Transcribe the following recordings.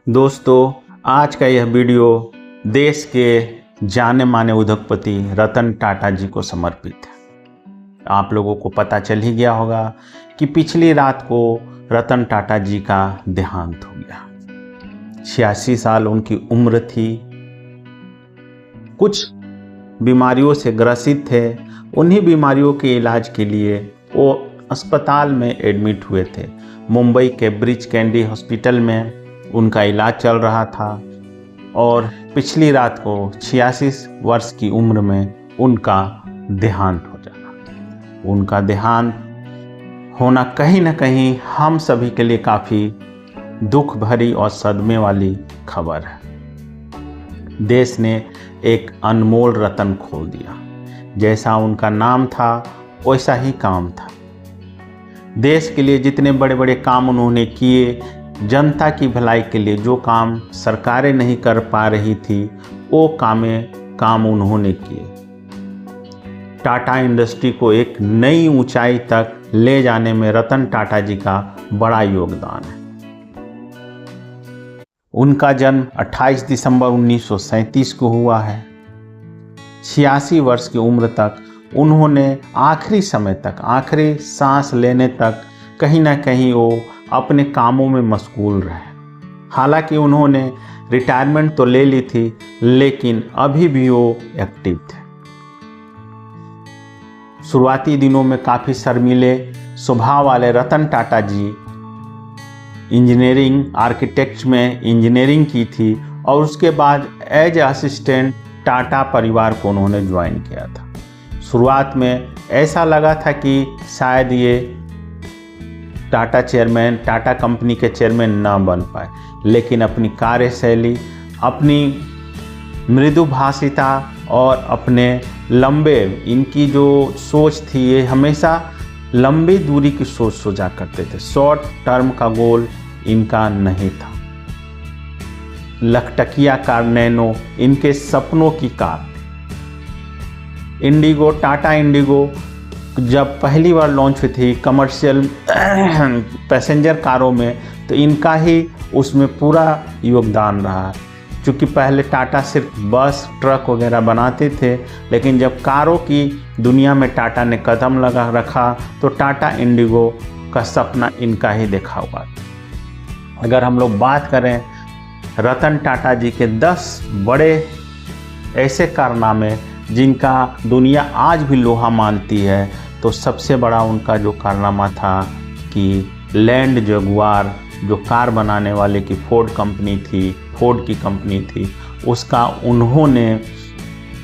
दोस्तों, आज का यह वीडियो देश के जाने माने उद्योगपति रतन टाटा जी को समर्पित है। आप लोगों को पता चल ही गया होगा कि पिछली रात को रतन टाटा जी का देहांत हो गया। 86 साल उनकी उम्र थी। कुछ बीमारियों से ग्रसित थे। उन्हीं बीमारियों के इलाज के लिए वो अस्पताल में एडमिट हुए थे। मुंबई के ब्रीच कैंडी हॉस्पिटल में उनका इलाज चल रहा था और पिछली रात को 86 वर्ष की उम्र में उनका देहांत हो जाना। उनका देहांत होना कहीं ना कहीं हम सभी के लिए काफ़ी दुख भरी और सदमे वाली खबर है। देश ने एक अनमोल रतन खो दिया। जैसा उनका नाम था वैसा ही काम था। देश के लिए जितने बड़े बड़े काम उन्होंने किए, जनता की भलाई के लिए जो काम सरकारें नहीं कर पा रही थी वो काम उन्होंने किए। टाटा इंडस्ट्री को एक नई ऊंचाई तक ले जाने में रतन टाटा जी का बड़ा योगदान है। उनका जन्म 28 दिसंबर 1937 को हुआ है। 86 वर्ष की उम्र तक उन्होंने आखिरी समय तक, आखिरी सांस लेने तक कहीं ना कहीं वो अपने कामों में मशगूल रहे। हालांकि उन्होंने रिटायरमेंट तो ले ली थी, लेकिन अभी भी वो एक्टिव थे। शुरुआती दिनों में काफ़ी शर्मीले स्वभाव वाले रतन टाटा जी इंजीनियरिंग, आर्किटेक्ट में इंजीनियरिंग की थी और उसके बाद एज असिस्टेंट टाटा परिवार को उन्होंने ज्वाइन किया था। शुरुआत में ऐसा लगा था कि शायद ये टाटा कंपनी के चेयरमैन ना बन पाए, लेकिन अपनी कार्यशैली, अपनी मृदु भाषिता और अपने इनकी जो सोच थी, ये हमेशा लंबी दूरी की सोच सोचा करते थे। शॉर्ट टर्म का गोल इनका नहीं था। लखटकिया कार नैनो इनके सपनों की कार। इंडिगो, टाटा इंडिगो जब पहली बार लॉन्च हुई थी कमर्शियल पैसेंजर कारों में, तो इनका ही उसमें पूरा योगदान रहा। क्योंकि पहले टाटा सिर्फ बस, ट्रक वगैरह बनाते थे, लेकिन जब कारों की दुनिया में टाटा ने कदम लगा रखा तो टाटा इंडिगो का सपना इनका ही देखा हुआ। अगर हम लोग बात करें रतन टाटा जी के 10 बड़े ऐसे कारनामे जिनका दुनिया आज भी लोहा मानती है, तो सबसे बड़ा उनका जो कारनामा था कि लैंड जगुआर, जो कार बनाने वाले की फोर्ड की कंपनी थी, उसका उन्होंने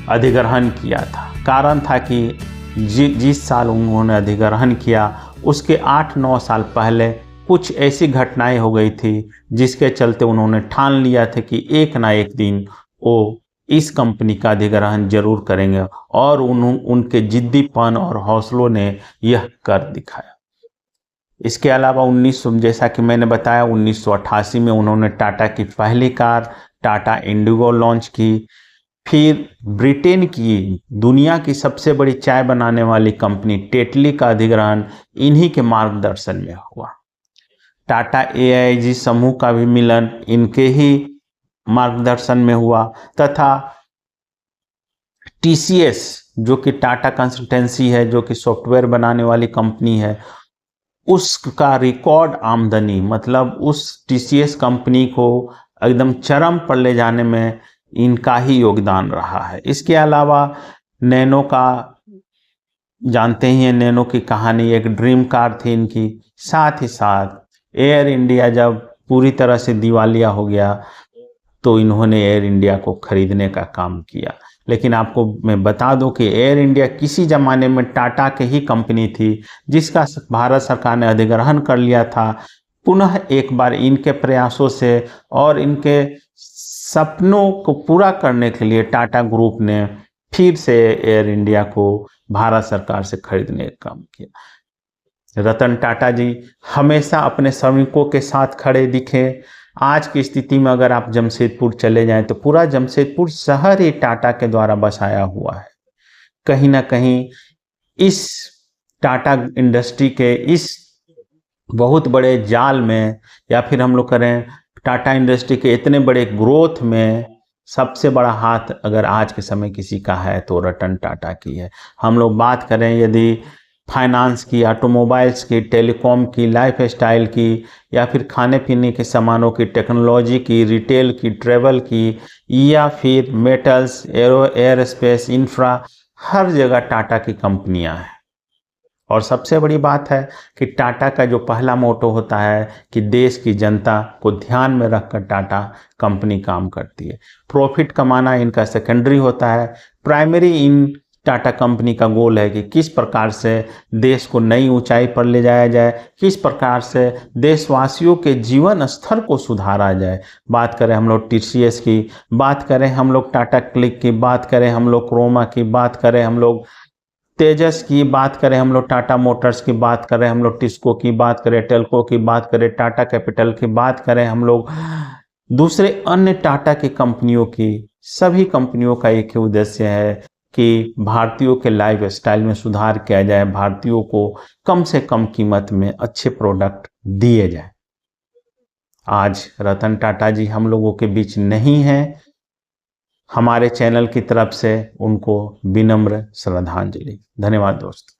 अधिग्रहण किया था। कारण था कि जिस साल उन्होंने अधिग्रहण किया उसके 8-9 साल पहले कुछ ऐसी घटनाएं हो गई थी जिसके चलते उन्होंने ठान लिया था कि एक ना एक दिन वो इस कंपनी का अधिग्रहण जरूर करेंगे, और उनके जिद्दीपन और हौसलों ने यह कर दिखाया। इसके अलावा जैसा कि मैंने बताया 1988 में उन्होंने टाटा की पहली कार टाटा इंडिगो लॉन्च की। फिर ब्रिटेन की दुनिया की सबसे बड़ी चाय बनाने वाली कंपनी टेटली का अधिग्रहण इन्हीं के मार्गदर्शन में हुआ। टाटा AIG समूह का भी मिलन इनके ही मार्गदर्शन में हुआ, तथा TCS जो कि टाटा कंसल्टेंसी है, जो कि सॉफ्टवेयर बनाने वाली कंपनी है, उसका रिकॉर्ड आमदनी, मतलब उस TCS कंपनी को एकदम चरम पर ले जाने में इनका ही योगदान रहा है। इसके अलावा नैनो का जानते ही हैं, नैनो की कहानी एक ड्रीम कार थी इनकी। साथ ही साथ एयर इंडिया जब पूरी तरह से दिवालिया हो गया तो इन्होंने एयर इंडिया को खरीदने का काम किया। लेकिन आपको मैं बता दूं कि एयर इंडिया किसी ज़माने में टाटा की ही कंपनी थी, जिसका भारत सरकार ने अधिग्रहण कर लिया था। पुनः एक बार इनके प्रयासों से और इनके सपनों को पूरा करने के लिए टाटा ग्रुप ने फिर से एयर इंडिया को भारत सरकार से खरीदने का काम किया। रतन टाटा जी हमेशा अपने श्रमिकों के साथ खड़े दिखे। आज की स्थिति में अगर आप जमशेदपुर चले जाएं तो पूरा जमशेदपुर शहर ही टाटा के द्वारा बसाया हुआ है। कहीं ना कहीं इस टाटा इंडस्ट्री के इस बहुत बड़े जाल में, या फिर हम लोग करें टाटा इंडस्ट्री के इतने बड़े ग्रोथ में सबसे बड़ा हाथ अगर आज के समय किसी का है तो रतन टाटा की है। हम लोग बात करें यदि फाइनेंस की, ऑटोमोबाइल्स की, टेलीकॉम की, लाइफ स्टाइल की, या फिर खाने पीने के सामानों की, टेक्नोलॉजी की, रिटेल की, ट्रेवल की, या फिर मेटल्स, एयर स्पेस, इंफ्रा, हर जगह टाटा की कंपनियां हैं। और सबसे बड़ी बात है कि टाटा का जो पहला मोटो होता है कि देश की जनता को ध्यान में रखकर टाटा कंपनी काम करती है। प्रॉफिट कमाना इनका सेकेंडरी होता है, प्राइमरी इन टाटा कंपनी का गोल है कि किस प्रकार से देश को नई ऊंचाई पर ले जाया जाए, किस प्रकार से देशवासियों के जीवन स्तर को सुधारा जाए। बात करें हम लोग टीसीएस की, बात करें हम लोग टाटा क्लिक की, बात करें हम लोग क्रोमा की, बात करें हम लोग तेजस की, बात करें हम लोग टाटा मोटर्स की, बात करें हम लोग टिस्को की, बात करें टेल्को की, बात करें टाटा कैपिटल की, बात करें हम लोग दूसरे अन्य टाटा की कंपनियों की, सभी कंपनियों का एक ही उद्देश्य है कि भारतीयों के लाइफ स्टाइल में सुधार किया जाए, भारतीयों को कम से कम कीमत में अच्छे प्रोडक्ट दिए जाए। आज रतन टाटा जी हम लोगों के बीच नहीं हैं। हमारे चैनल की तरफ से उनको विनम्र श्रद्धांजलि। धन्यवाद दोस्तों।